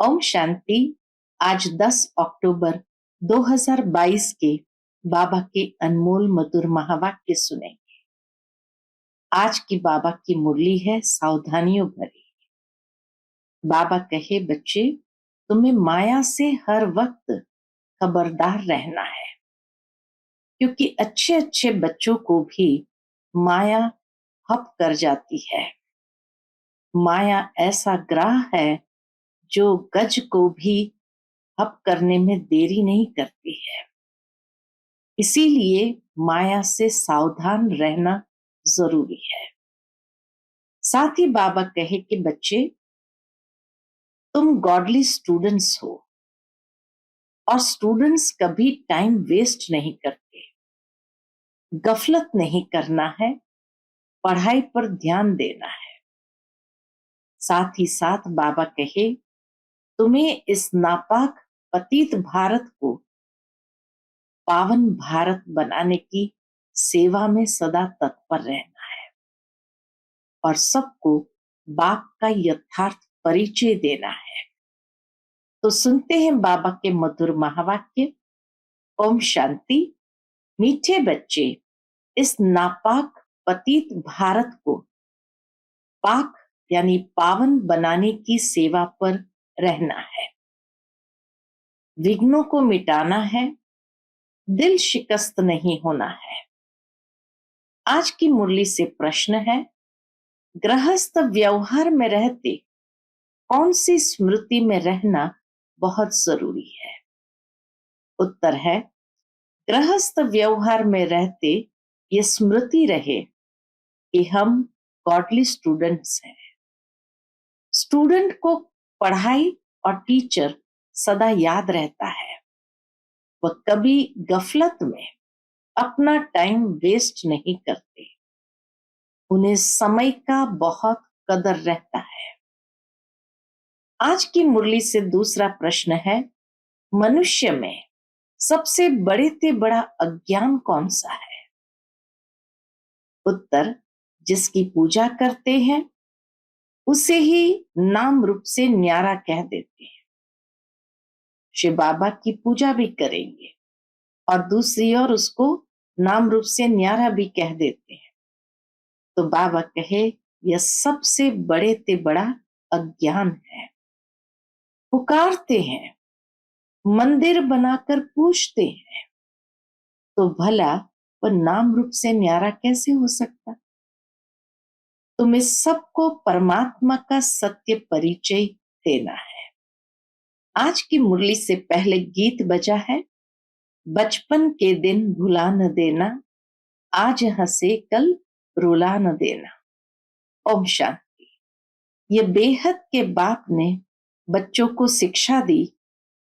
ओम शांति। आज 10 अक्टूबर 2022 के बाबा के अनमोल मधुर महावाक्य सुने। आज की बाबा की मुरली है सावधानियों भरी। बाबा कहे, बच्चे तुम्हें माया से हर वक्त खबरदार रहना है, क्योंकि अच्छे अच्छे बच्चों को भी माया हप कर जाती है। माया ऐसा ग्राह है जो गज को भी हप करने में देरी नहीं करती है। इसीलिए माया से सावधान रहना जरूरी है। साथ ही बाबा कहे कि बच्चे तुम गॉडली स्टूडेंट्स हो, और स्टूडेंट्स कभी टाइम वेस्ट नहीं करते। गफलत नहीं करना है, पढ़ाई पर ध्यान देना है। साथ ही साथ बाबा कहे, तुम्हें इस नापाक पतित भारत को पावन भारत बनाने की सेवा में सदा तत्पर रहना है और सबको बाप का यथार्थ परिचय देना है। तो सुनते हैं बाबा के मधुर महावाक्य। ओम शांति। मीठे बच्चे, इस नापाक पतित भारत को पाक यानी पावन बनाने की सेवा पर रहना है। विघ्नों को मिटाना है, दिल शिकस्त नहीं होना है। आज की मुरली से प्रश्न है, गृहस्थ व्यवहार में रहते कौन सी स्मृति में रहना बहुत जरूरी है? उत्तर है, गृहस्थ व्यवहार में रहते ये स्मृति रहे कि हम गॉडली स्टूडेंट्स हैं। स्टूडेंट को पढ़ाई और टीचर सदा याद रहता है। वह कभी गफलत में अपना टाइम वेस्ट नहीं करते। उन्हें समय का बहुत कदर रहता है। आज की मुरली से दूसरा प्रश्न है, मनुष्य में सबसे बड़े से बड़ा अज्ञान कौन सा है? उत्तर, जिसकी पूजा करते हैं उसे ही नाम रूप से न्यारा कह देते हैं। शिव बाबा की पूजा भी करेंगे और दूसरी ओर उसको नाम रूप से न्यारा भी कह देते हैं। तो बाबा कहे, यह सबसे बड़े से बड़ा अज्ञान है। पुकारते हैं, मंदिर बनाकर पूछते हैं, तो भला वह नाम रूप से न्यारा कैसे हो सकता? तुम्हें सबको परमात्मा का सत्य परिचय देना है। आज की मुरली से पहले गीत बजा है, बचपन के दिन भुला न देना, आज हंसे कल रुला न देना। ओम शांति। ये बेहद के बाप ने बच्चों को शिक्षा दी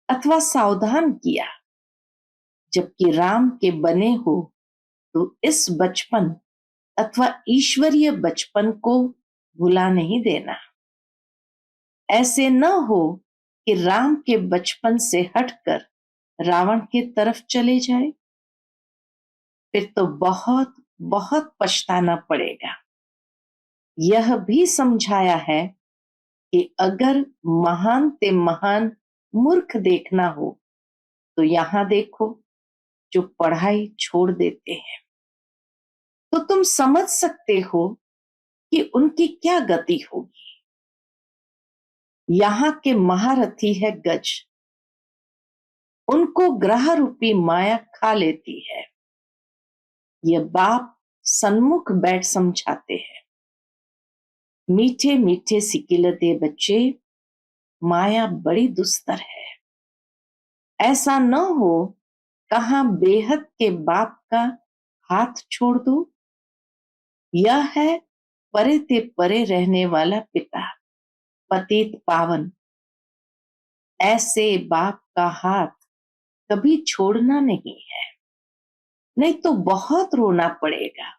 अथवा सावधान किया। जबकि राम के बने हो तो इस बचपन अथवा ईश्वरीय बचपन को भुला नहीं देना। ऐसे न हो कि राम के बचपन से हटकर रावण के तरफ चले जाए, फिर तो बहुत बहुत पछताना पड़ेगा। यह भी समझाया है कि अगर महान ते महान मूर्ख देखना हो तो यहां देखो जो पढ़ाई छोड़ देते हैं, तो तुम समझ सकते हो कि उनकी क्या गति होगी। यहाँ के महारथी है गज, उनको ग्रह रूपी माया खा लेती है। ये बाप सन्मुख बैठ समझाते हैं, मीठे मीठे सिकिलते बच्चे, माया बड़ी दुस्तर है। ऐसा न हो कहां बेहद के बाप का हाथ छोड़ दो। यह है परे ते परे रहने वाला पिता, पतित पावन। ऐसे बाप का हाथ कभी छोड़ना नहीं है, नहीं तो बहुत रोना पड़ेगा।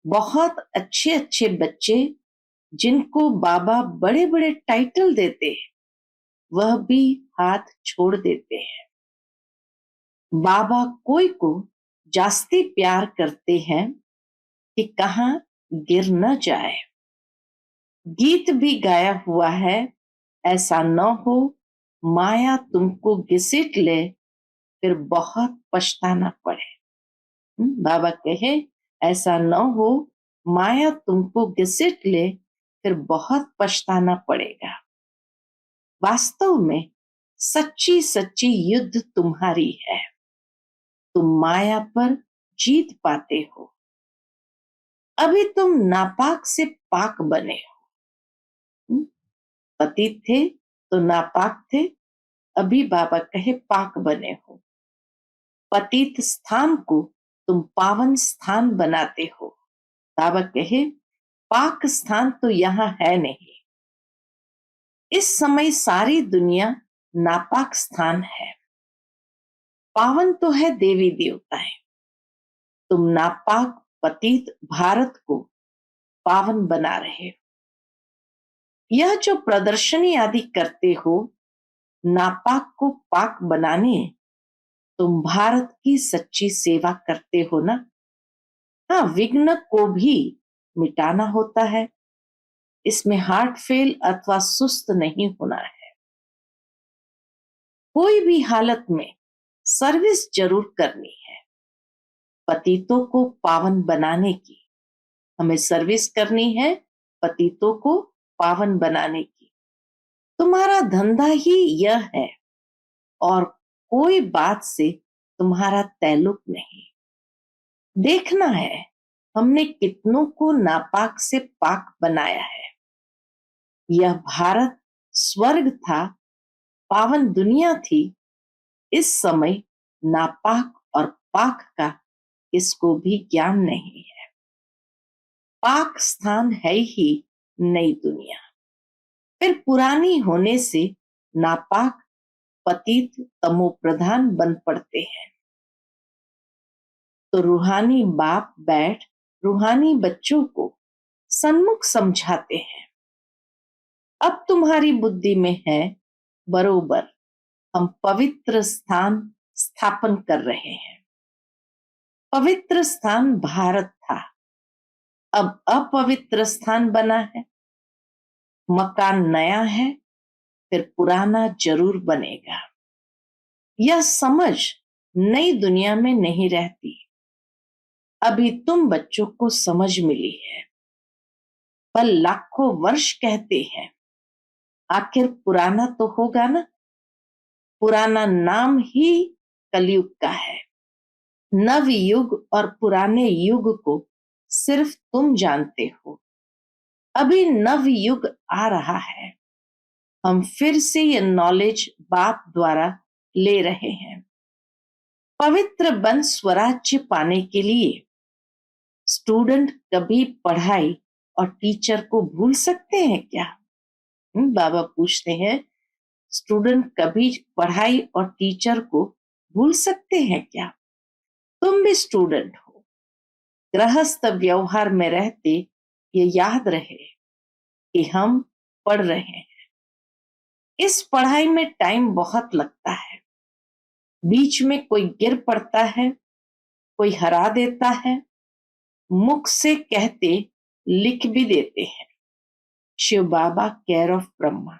बहुत अच्छे अच्छे बच्चे जिनको बाबा बड़े बड़े टाइटल देते हैं, वह भी हाथ छोड़ देते हैं। बाबा कोई को जास्ती प्यार करते हैं कि कहां गिर न जाए। गीत भी गाया हुआ है, ऐसा न हो माया तुमको घसीट ले, फिर बहुत पछताना पड़े। बाबा कहे ऐसा न हो माया तुमको घसीट ले, फिर बहुत पछताना पड़ेगा। वास्तव में सच्ची सच्ची युद्ध तुम्हारी है। तुम माया पर जीत पाते हो। अभी तुम नापाक से पाक बने हो। पतित थे तो नापाक थे, अभी बाबा कहे पाक बने हो। पतित स्थान को तुम पावन स्थान बनाते हो। बाबा कहे पाक स्थान तो यहाँ है नहीं। इस समय सारी दुनिया नापाक स्थान है। पावन तो है देवी देवताएं। तुम नापाक पतित भारत को पावन बना रहे हो। यह जो प्रदर्शनी आदि करते हो नापाक को पाक बनाने, तुम भारत की सच्ची सेवा करते हो ना। हाँ, विघ्न को भी मिटाना होता है। इसमें हार्ट फेल अथवा सुस्त नहीं होना है। कोई भी हालत में सर्विस जरूर करनी है। पतितों को पावन बनाने की हमें सर्विस करनी है, पतितों को पावन बनाने की। तुम्हारा धंधा ही यह है और कोई बात से तुम्हारा ताल्लुक नहीं। देखना है हमने कितनों को नापाक से पाक बनाया है। यह भारत स्वर्ग था, पावन दुनिया थी। इस समय नापाक और पाक का इसको भी ज्ञान नहीं है। पाक स्थान है ही नई दुनिया। फिर पुरानी होने से नापाक पतित तमो प्रधान बन पड़ते हैं। तो रूहानी बाप बैठ रूहानी बच्चों को सन्मुख समझाते हैं। अब तुम्हारी बुद्धि में है बरोबर, हम पवित्र स्थान स्थापन कर रहे हैं। पवित्र स्थान भारत था, अब अपवित्र स्थान बना है। मकान नया है, फिर पुराना जरूर बनेगा। यह समझ नई दुनिया में नहीं रहती। अभी तुम बच्चों को समझ मिली है, पर लाखों वर्ष कहते हैं। आखिर पुराना तो होगा ना। पुराना नाम ही कलयुग का है। नव युग और पुराने युग को सिर्फ तुम जानते हो। अभी नव युग आ रहा है। हम फिर से ये नॉलेज बाप द्वारा ले रहे हैं। पवित्र बन स्वराज्य पाने के लिए स्टूडेंट कभी पढ़ाई और टीचर को भूल सकते हैं क्या? बाबा पूछते हैं, स्टूडेंट कभी पढ़ाई और टीचर को भूल सकते हैं क्या? तुम भी स्टूडेंट हो। गृहस्थ व्यवहार में रहते ये याद रहे कि हम पढ़ रहे हैं। इस पढ़ाई में टाइम बहुत लगता है। बीच में कोई गिर पड़ता है, कोई हरा देता है। मुख से कहते लिख भी देते हैं। शिव बाबा केयर ऑफ ब्रह्मा।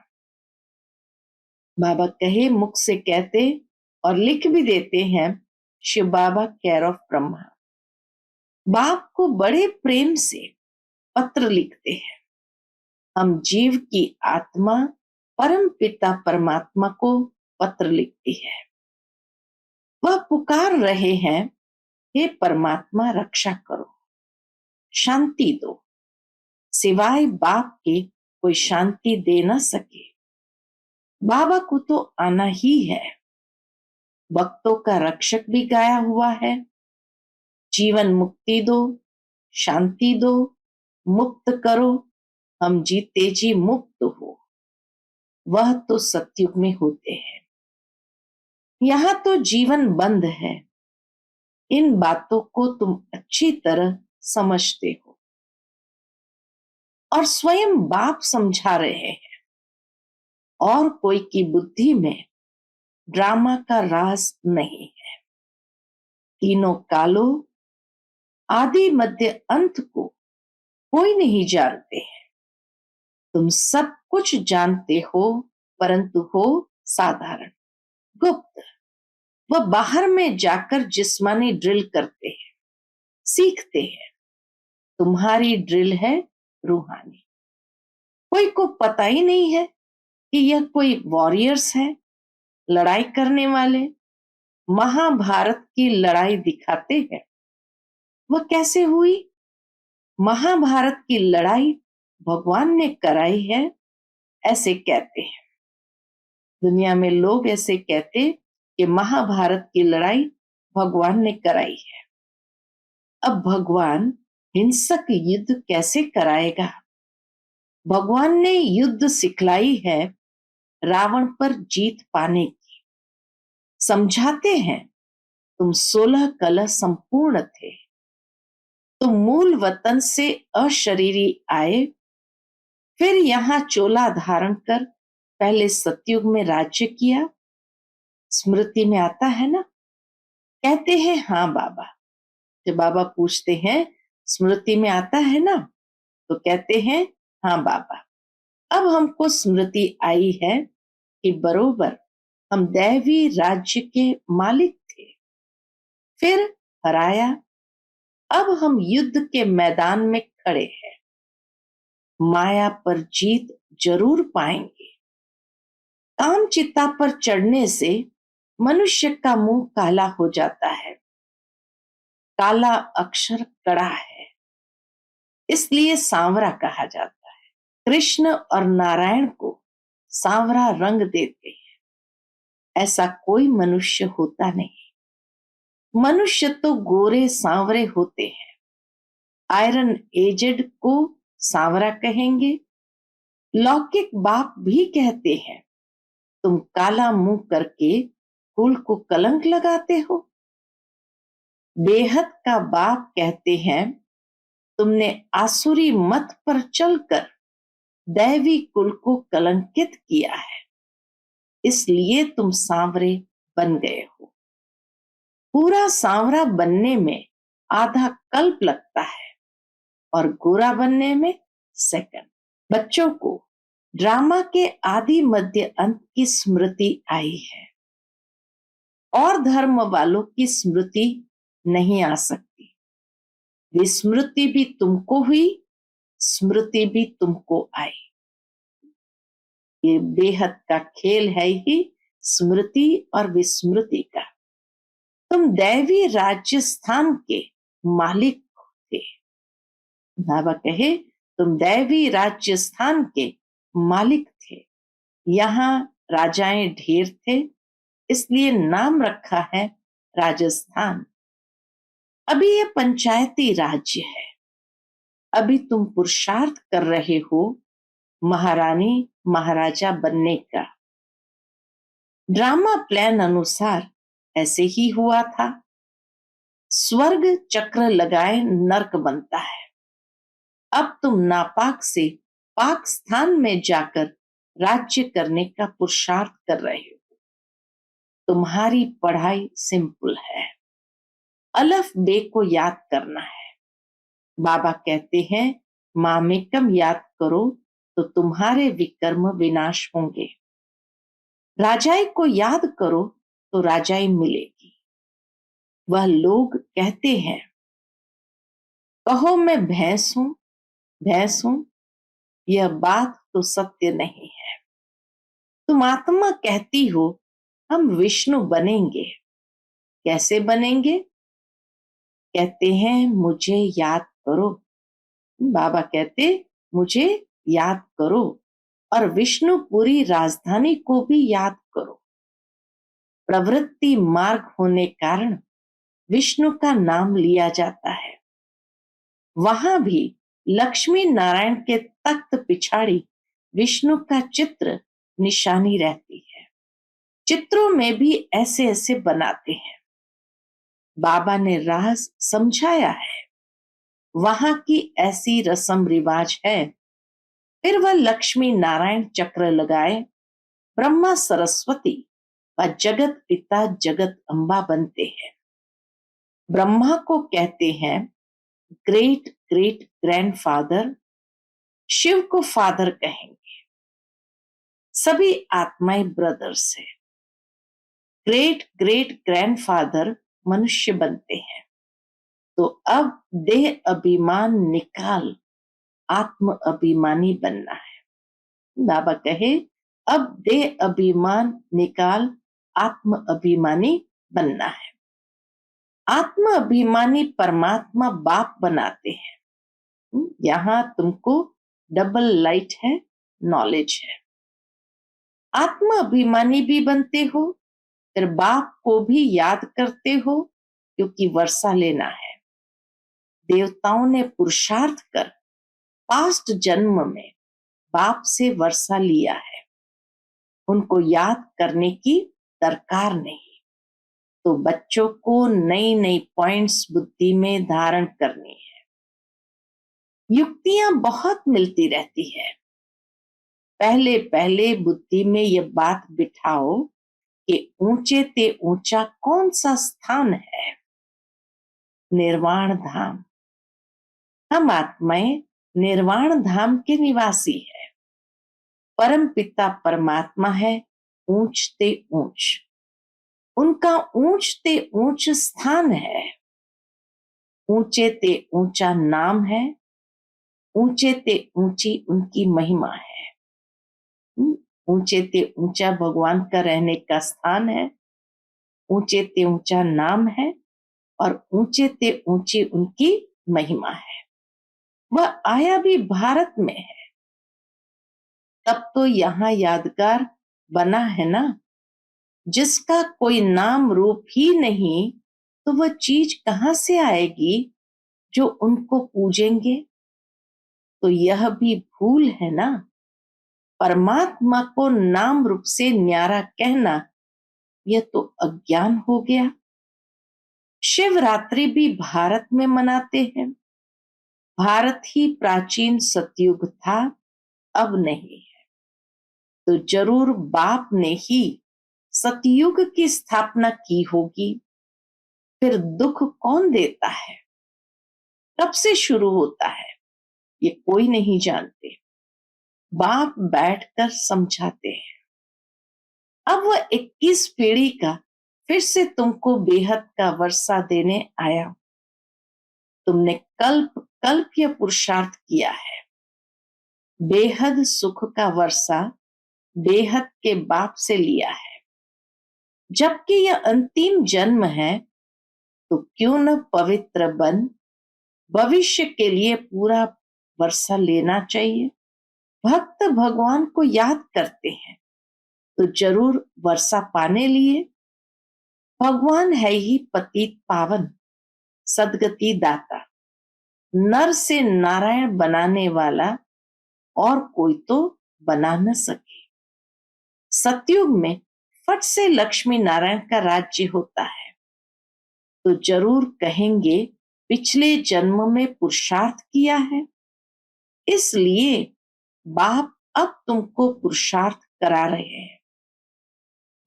बाबा कहे मुख से कहते और लिख भी देते हैं शिव बाबा केयर ऑफ ब्रह्मा। बाप को बड़े प्रेम से पत्र लिखते हैं। हम जीव की आत्मा परम पिता परमात्मा को पत्र लिखती है। वह पुकार रहे हैं, हे परमात्मा रक्षा करो, शांति दो। सिवाय बाप के कोई शांति दे न सके। बाबा को तो आना ही है। भक्तों का रक्षक भी गाया हुआ है। जीवन मुक्ति दो, शांति दो, मुक्त करो, हम जीते जी मुक्त हो। वह तो सतयुग में होते हैं। यहां तो जीवन बंद है। इन बातों को तुम अच्छी तरह समझते हो और स्वयं बाप समझा रहे हैं। और कोई की बुद्धि में ड्रामा का राज नहीं है। तीनों कालों आदि मध्य अंत को कोई नहीं जानते हैं। तुम सब कुछ जानते हो परंतु हो साधारण, गुप्त। वह बाहर में जाकर जिस्मानी ड्रिल करते हैं, सीखते हैं। तुम्हारी ड्रिल है रूहानी। कोई को पता ही नहीं है कि यह कोई वॉरियर्स है, लड़ाई करने वाले, महाभारत की लड़ाई दिखाते हैं। वह कैसे हुई? महाभारत की लड़ाई भगवान ने कराई है, ऐसे कहते हैं। दुनिया में लोग ऐसे कहते कि महाभारत की लड़ाई भगवान ने कराई है। अब भगवान हिंसक युद्ध कैसे कराएगा? भगवान ने युद्ध सिखलाई है रावण पर जीत पाने की। समझाते हैं, तुम 16 कलह संपूर्ण थे, तुम मूल वतन से अशरीरी आए, फिर यहां चोला धारण कर पहले सतयुग में राज्य किया। स्मृति में आता है ना? कहते हैं हाँ बाबा। जब बाबा पूछते हैं स्मृति में आता है ना, तो कहते हैं हाँ बाबा। अब हमको स्मृति आई है कि बरोबर हम दैवी राज्य के मालिक थे, फिर हराया। अब हम युद्ध के मैदान में खड़े हैं, माया पर जीत जरूर पाएंगे। काम चिता पर चढ़ने से मनुष्य का मुंह काला हो जाता है। काला अक्षर कड़ा है, इसलिए सांवरा कहा जाता है। कृष्ण और नारायण को सांवरा रंग देते हैं, ऐसा कोई मनुष्य होता नहीं। मनुष्य तो गोरे सांवरे होते हैं। आयरन एजेड को सांवरा कहेंगे। लौकिक बाप भी कहते हैं, तुम काला मुंह करके कुल को कलंक लगाते हो। बेहद का बाप कहते हैं, तुमने आसुरी मत पर चलकर दैवी कुल को कलंकित किया है, इसलिए तुम सांवरे बन गए हो। पूरा सांवरा बनने में आधा कल्प लगता है और गोरा बनने में सेकंड। बच्चों को ड्रामा के आदि मध्य अंत की स्मृति आई है, और धर्म वालों की स्मृति नहीं आ सकती। विस्मृति भी तुमको हुई, स्मृति भी तुमको आई। ये बेहद का खेल है ही स्मृति और विस्मृति का। तुम दैवी राज्य स्थान के मालिक थे। बाबा कहे, तुम दैवी राज्य स्थान के मालिक थे। यहाँ राजाएं ढेर थे, इसलिए नाम रखा है राजस्थान। अभी ये पंचायती राज्य है। अभी तुम पुरुषार्थ कर रहे हो महारानी महाराजा बनने का। ड्रामा प्लान अनुसार ऐसे ही हुआ था। स्वर्ग चक्र लगाए नरक बनता है। अब तुम नापाक से पाक स्थान में जाकर राज्य करने का पुरुषार्थ कर रहे हो। तुम्हारी पढ़ाई सिंपल है, अलफ बे को याद करना है। बाबा कहते हैं, मामेकम याद करो तो तुम्हारे विकर्म विनाश होंगे। राजाई को याद करो तो राजाई मिलेगी। वह लोग कहते हैं, कहो मैं भैंस हूं, भैंस हूं, यह बात तो सत्य नहीं है। तुम आत्मा कहती हो हम विष्णु बनेंगे। कैसे बनेंगे? कहते हैं मुझे याद करो। बाबा कहते मुझे याद करो, और विष्णुपुरी राजधानी को भी याद करो। प्रवृत्ति मार्ग होने कारण विष्णु का नाम लिया जाता है। वहां भी लक्ष्मी नारायण के तख्त पिछाड़ी विष्णु का चित्र निशानी रहती है। चित्रों में भी ऐसे ऐसे बनाते हैं। बाबा ने राज समझाया है। वहां की ऐसी रस्म रिवाज है। फिर वह लक्ष्मी नारायण चक्र लगाए ब्रह्मा सरस्वती व जगत पिता जगत अम्बा बनते हैं। ब्रह्मा को कहते हैं ग्रेट ग्रेट ग्रैंडफादर, शिव को फादर कहेंगे। सभी आत्माएं ब्रदर्स है। ग्रेट ग्रेट ग्रैंडफादर मनुष्य बनते हैं, तो अब देह अभिमान निकाल आत्म अभिमानी बनना है। बाबा कहे अब देह अभिमान निकाल आत्म अभिमानी बनना है। आत्म अभिमानी परमात्मा बाप बनाते हैं। यहाँ तुमको डबल लाइट है, नॉलेज है। आत्म अभिमानी भी बनते हो, फिर बाप को भी याद करते हो, क्योंकि वर्षा लेना है। देवताओं ने पुरुषार्थ कर पास्ट जन्म में बाप से वर्षा लिया है, उनको याद करने की दरकार नहीं। तो बच्चों को नई नई पॉइंट्स बुद्धि में धारण करनी है। युक्तियां बहुत मिलती रहती है। पहले पहले बुद्धि में ये बात बिठाओ कि ऊंचे ते ऊंचा कौन सा स्थान है? निर्वाण धाम। हम आत्माएं निर्वाण धाम के निवासी है। परम पिता परमात्मा है ऊंच ते ऊंच, उनका ऊंच ते ऊंच स्थान है। ऊंचे ते ऊंचा नाम है, ऊंचे ते ऊंची उनकी महिमा है। ऊंचे ते ऊंचा भगवान का रहने का स्थान है, ऊंचे ते ऊंचा नाम है और ऊंचे ते ऊंची उनकी महिमा है। वह आया भी भारत में है, तब तो यहाँ यादगार बना है ना। जिसका कोई नाम रूप ही नहीं, तो वह चीज कहाँ से आएगी जो उनको पूजेंगे? तो यह भी भूल है ना। परमात्मा को नाम रूप से न्यारा कहना, यह तो अज्ञान हो गया। शिवरात्रि भी भारत में मनाते हैं। भारत ही प्राचीन सतयुग था, अब नहीं है। तो जरूर बाप ने ही सतयुग की स्थापना की होगी। फिर दुख कौन देता है, कब से शुरू होता है, ये कोई नहीं जानते। बाप बैठकर समझाते हैं। अब वह 21 पीढ़ी का फिर से तुमको बेहद का वर्षा देने आया। तुमने कल्प कल्प यह पुरुषार्थ किया है। बेहद सुख का वर्षा बेहद के बाप से लिया है। जबकि यह अंतिम जन्म है, तो क्यों न पवित्र बन भविष्य के लिए पूरा वर्षा लेना चाहिए। भक्त भगवान को याद करते हैं, तो जरूर वर्षा पाने लिए। भगवान है ही पतित पावन सदगति दाता, नर से नारायण बनाने वाला और कोई तो बना न सके। सतयुग में फट से लक्ष्मी नारायण का राज्य होता है, तो जरूर कहेंगे पिछले जन्म में पुरुषार्थ किया है, इसलिए बाप अब तुमको पुरुषार्थ करा रहे हैं।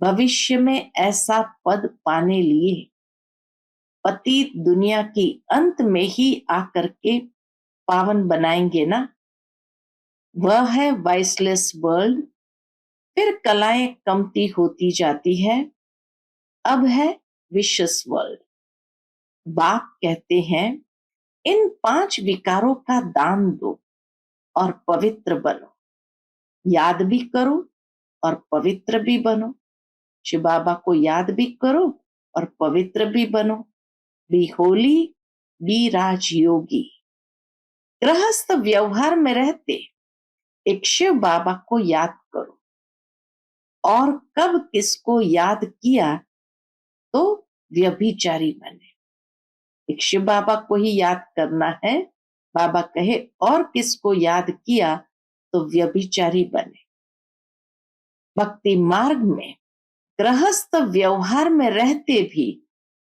भविष्य में ऐसा पद पाने लिए पतित दुनिया की अंत में ही आकर के पावन बनाएंगे ना। वह है वाइसलेस वर्ल्ड। फिर कलाएं कमती होती जाती है, अब है विशस वर्ल्ड। बाप कहते हैं इन 5 विकारों का दान दो और पवित्र बनो। याद भी करो और पवित्र भी बनो। शिव बाबा को याद भी करो और पवित्र भी बनो। बी होली, बी राजयोगी। गृहस्थ व्यवहार में रहते एक शिव बाबा को याद करो, और कब किसको याद किया तो व्यभिचारी बने। एक शिव बाबा को ही याद करना है। बाबा कहे और किसको याद किया तो व्यभिचारी बने। भक्ति मार्ग में गृहस्थ व्यवहार में रहते भी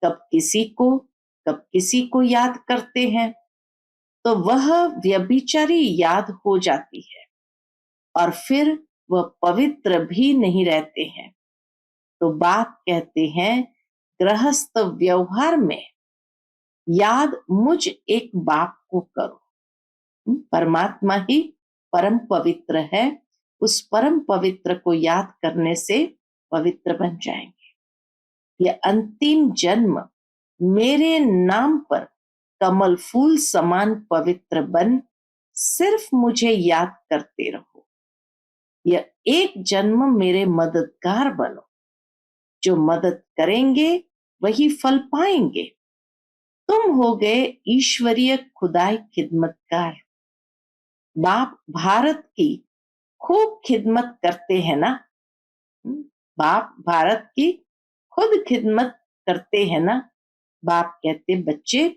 कब किसी को याद करते हैं, तो वह व्यभिचारी याद हो जाती है और फिर वह पवित्र भी नहीं रहते हैं। तो बाप कहते हैं गृहस्थ व्यवहार में याद मुझ एक बाप को करो। परमात्मा ही परम पवित्र है, उस परम पवित्र को याद करने से पवित्र बन जाएंगे। यह अंतिम जन्म मेरे नाम पर कमल फूल समान पवित्र बन सिर्फ मुझे याद करते रहो। यह एक जन्म मेरे मददगार बनो। जो मदद करेंगे वही फल पाएंगे। तुम हो गए ईश्वरीय खुदाई खिदमतकार। बाप भारत की खूब खिदमत करते हैं ना। बाप भारत की खुद खिदमत करते हैं ना। बाप कहते बच्चे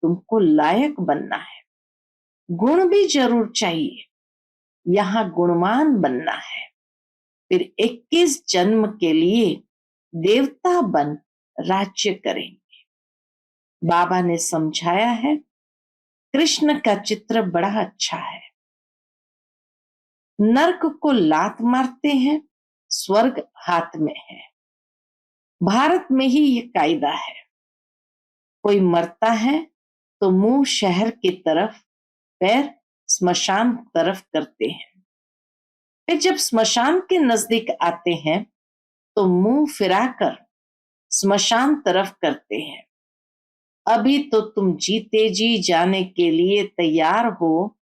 तुमको लायक बनना है। गुण भी जरूर चाहिए, यहाँ गुणवान बनना है। फिर 21 जन्म के लिए देवता बन राज्य करेंगे। बाबा ने समझाया है, कृष्ण का चित्र बड़ा अच्छा है। नरक को लात मारते हैं, स्वर्ग हाथ में है। भारत में ही ये कायदा है। कोई मरता है तो मुंह शहर की तरफ, पैर स्मशान तरफ करते हैं। फिर जब स्मशान के नजदीक आते हैं तो मुंह फिराकर स्मशान तरफ करते हैं। अभी तो तुम जीते जी जाने के लिए तैयार हो,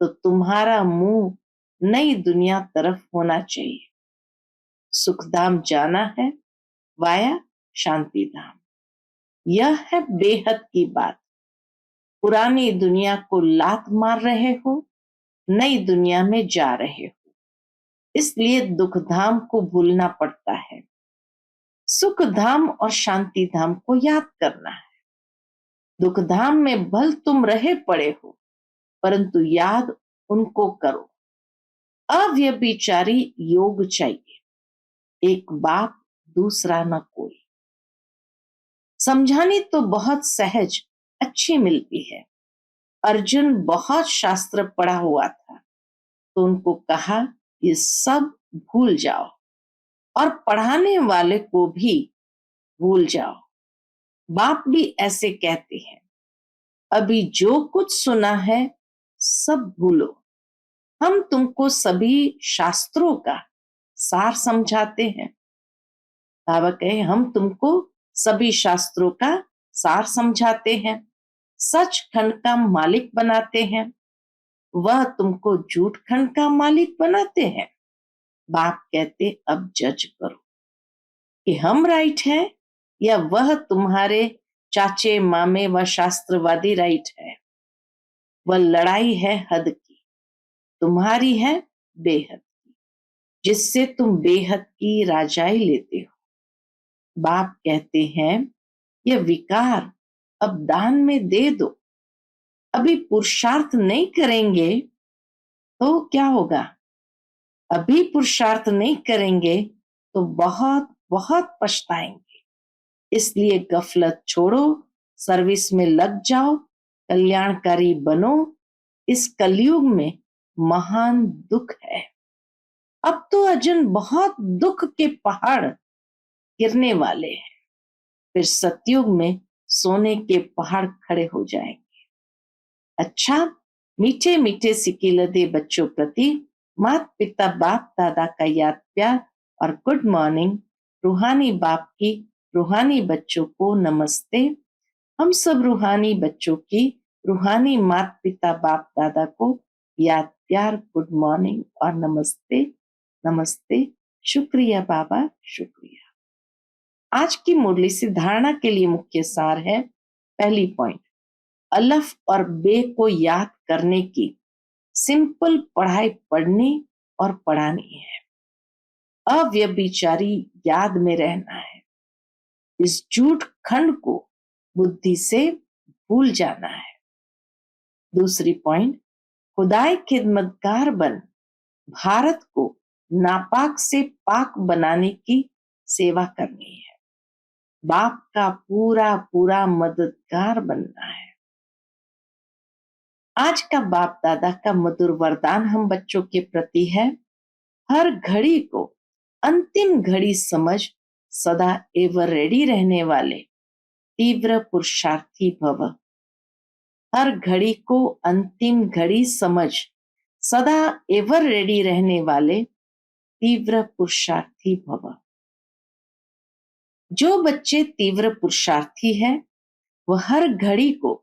तो तुम्हारा मुंह नई दुनिया तरफ होना चाहिए। सुखधाम जाना है वाया शांति धाम। यह है बेहद की बात। पुरानी दुनिया को लात मार रहे हो, नई दुनिया में जा रहे हो, इसलिए दुख धाम को भूलना पड़ता है। सुख धाम और शांति धाम को याद करना है। दुख धाम में भल तुम रहे पड़े हो, परंतु याद उनको करो। अव्यभिचारी योग चाहिए, एक बाप दूसरा न कोई। समझानी तो बहुत सहज अच्छी मिलती है। अर्जुन बहुत शास्त्र पढ़ा हुआ था, तो उनको कहा ये सब भूल जाओ और पढ़ाने वाले को भी भूल जाओ। बाप भी ऐसे कहते हैं, अभी जो कुछ सुना है सब भूलो। हम तुमको सभी शास्त्रों का सार समझाते हैं। बाबा कहे हम तुमको सभी शास्त्रों का सार समझाते हैं, सच खंड का मालिक बनाते हैं। वह तुमको झूठ खंड का मालिक बनाते हैं। बाप कहते अब जज करो कि हम राइट हैं या वह तुम्हारे चाचे मामे व शास्त्रवादी राइट है। वह लड़ाई है हद की, तुम्हारी है बेहद की, जिससे तुम बेहद की राजाई लेते हो। बाप कहते हैं यह विकार अब दान में दे दो। अभी पुरुषार्थ नहीं करेंगे तो क्या होगा? अभी पुरुषार्थ नहीं करेंगे तो बहुत बहुत पछताएंगे। इसलिए गफलत छोड़ो, सर्विस में लग जाओ, कल्याणकारी बनो। इस कलयुग में महान दुख है। अब तो अर्जुन बहुत दुख के पहाड़ गिरने वाले हैं, फिर सतयुग में सोने के पहाड़ खड़े हो जाएंगे। अच्छा, मीठे मीठे सिकिलदे बच्चों प्रति माता पिता बाप दादा का याद प्यार और गुड मॉर्निंग। रूहानी बाप की रूहानी बच्चों को नमस्ते। हम सब रूहानी बच्चों की रूहानी माता पिता बाप दादा को याद प्यार, गुड मॉर्निंग और नमस्ते नमस्ते। शुक्रिया बाबा, शुक्रिया। आज की मुरली से धारणा के लिए मुख्य सार है। पहली पॉइंट, अलफ और बे को याद करने की सिंपल पढ़ाई पढ़नी और पढ़ानी है। अव्यभिचारी याद में रहना है। इस झूठ खंड को बुद्धि से भूल जाना है। दूसरी पॉइंट, खुदाई खिदमतगार बन भारत को नापाक से पाक बनाने की सेवा करनी है। बाप का पूरा पूरा मददगार बनना है। आज का बाप दादा का मधुर वरदान हम बच्चों के प्रति है, हर घड़ी को अंतिम घड़ी समझ सदा एवर रेडी रहने वाले तीव्र पुरुषार्थी भव। हर घड़ी को अंतिम घड़ी समझ सदा एवर रेडी रहने वाले तीव्र पुरुषार्थी भव। जो बच्चे तीव्र पुरुषार्थी है वह हर घड़ी को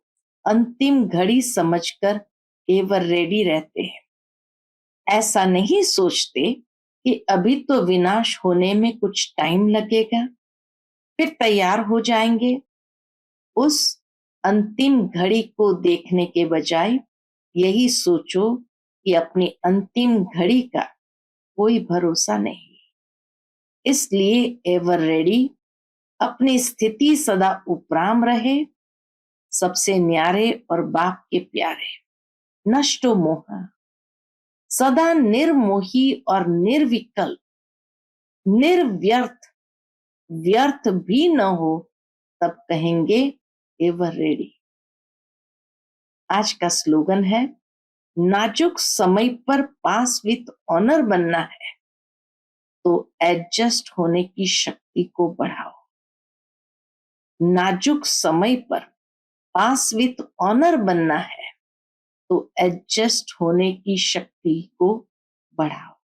अंतिम घड़ी समझकर एवर रेडी रहते हैं। ऐसा नहीं सोचते कि अभी तो विनाश होने में कुछ टाइम लगेगा, फिर तैयार हो जाएंगे। उस अंतिम घड़ी को देखने के बजाय यही सोचो कि अपनी अंतिम घड़ी का कोई भरोसा नहीं। इसलिए एवर रेडी, अपनी स्थिति सदा उपराम रहे, सबसे न्यारे और बाप के प्यारे। नष्टो मोह, सदा निर्मोही और निर्विकल्प, निर्व्यर्थ, व्यर्थ भी न हो, तब कहेंगे एवर रेडी। आज का स्लोगन है, नाजुक समय पर पास विथ ऑनर बनना है तो एडजस्ट होने की शक्ति को बढ़ाओ। नाजुक समय पर पास विथ ऑनर बनना है तो एडजस्ट होने की शक्ति को बढ़ाओ।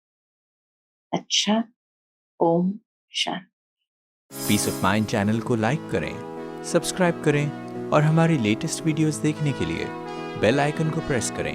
अच्छा, Om Shanti. Piece of mind channel को लाइक करें, सब्सक्राइब करें और हमारी लेटेस्ट वीडियोस देखने के लिए बेल आइकन को प्रेस करें।